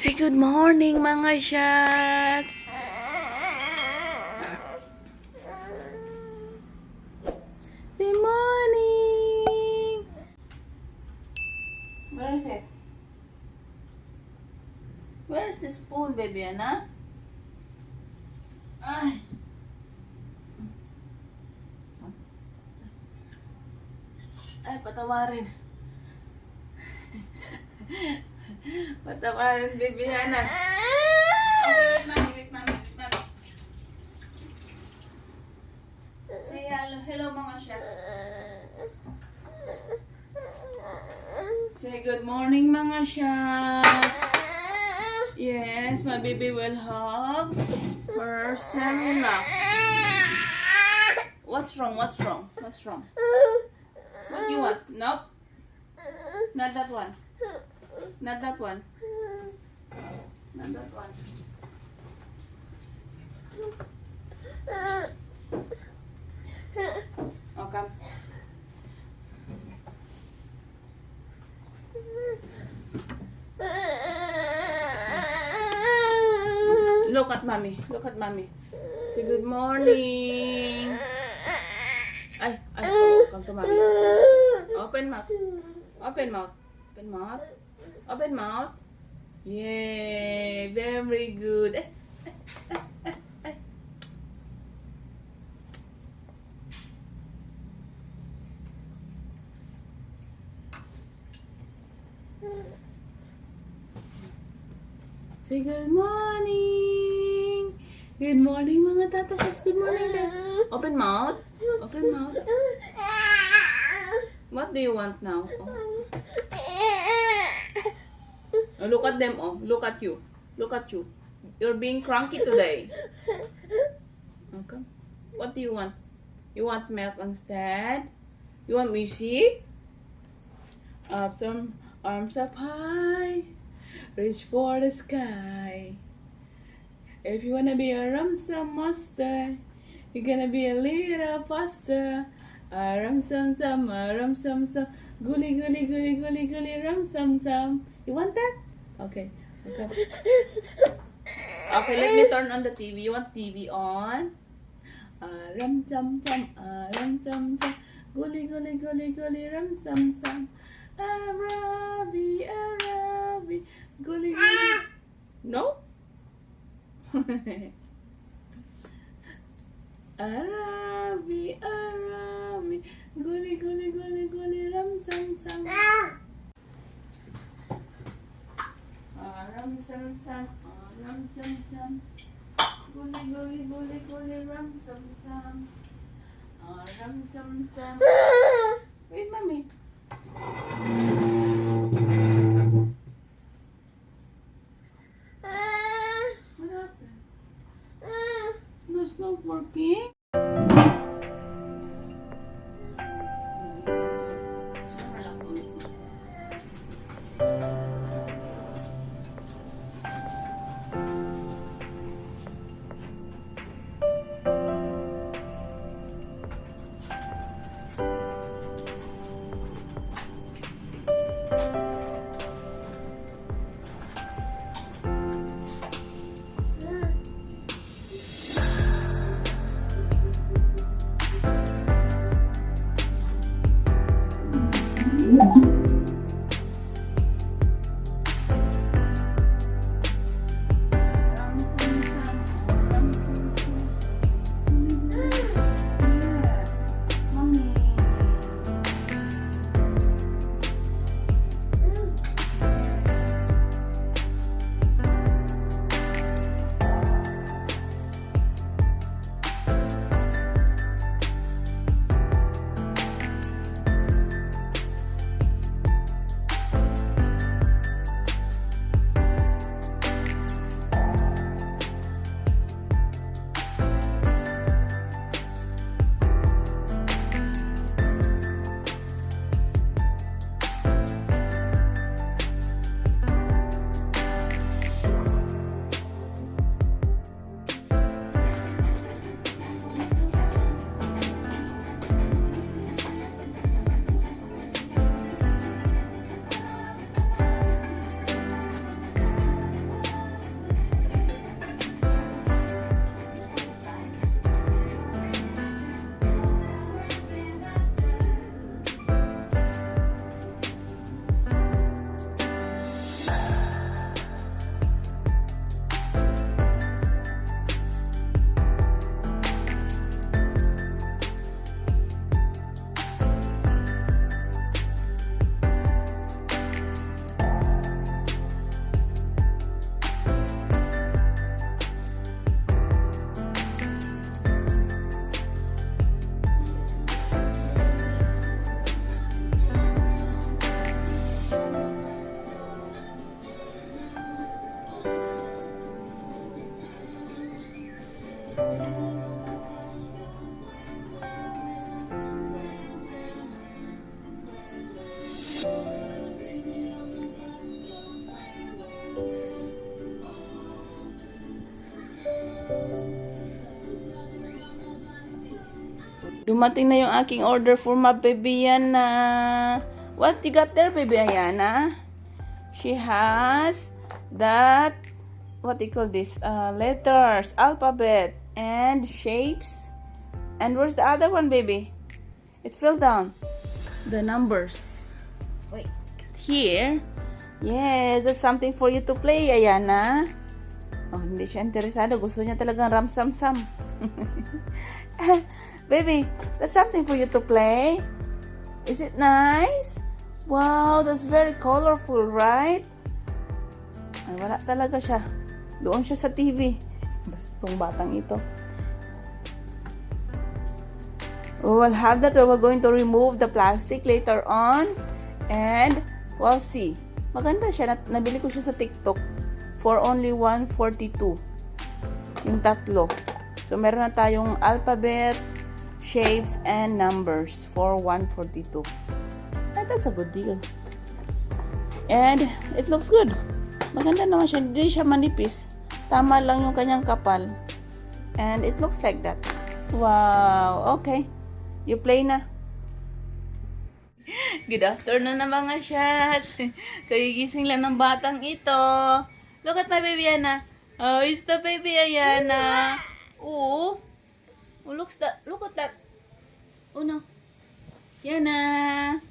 Say good morning mga shots! Good morning! Where is it? Where is the spoon, baby Anna? Ay! Ay, patawarin. Patawarin, baby Hana. Okay, wait, mommy. Say hello mga chefs. Say good morning mga chefs. Yes, my baby will have her Cerelac. What's wrong? What do you want? Nope. Not that one. Oh, come. Look at mommy. Say good morning. Ay, oh, come to mommy. Open mouth. Yay, very good. Say good morning. Good morning mga tatas. Good morning then. Open mouth. What do you want now? Oh, look at them. Oh, look at you. You're being cranky today. Okay. What do you want? You want milk instead? You want music? Up some arms up high. Reach for the sky. If you wanna be a rumsum master, you're gonna be a little faster. A rumsum sum, gully rumsum. You want that? Okay. Okay, let me turn on the TV. You want TV on? Rum chum, gully rumsum. Arabi, gully. No? Arabi, gully, ram sam. Ram sam. Gully, ram sam. Ram sam. Wait, mommy. What happened? No, it's not working. Dumating na yung aking order for my baby Yana. What you got there, baby Ayana? She has that, what do you call this? Letters, alphabet, and shapes. And where's the other one, baby? It fell down. The numbers. Wait, here. Yeah, that's something for you to play, Ayana. Oh, hindi siya interesado. Gusto niya talagang ramsam-sam. Baby, that's something for you to play. Is it nice? Wow, that's very colorful, right? Ay, wala talaga siya. Doon siya sa TV. Basta itong batang ito. We will have that. We're going to remove the plastic later on. And we'll see. Maganda siya. Nabili ko siya sa TikTok for only 142. Yung tatlo. So, meron na tayong alphabet, shapes, and numbers for 142. That's a good deal. And it looks good. Maganda naman siya. Hindi siya manipis. Tama lang yung kanyang kapal. And it looks like that. Wow. Okay. You play na. Good afternoon na mga shots. Kagigising lang ng batang ito. Look at my baby Yana. Oh, it's the baby Ayana. Oh. Oh, look at that. Oh no. Yana.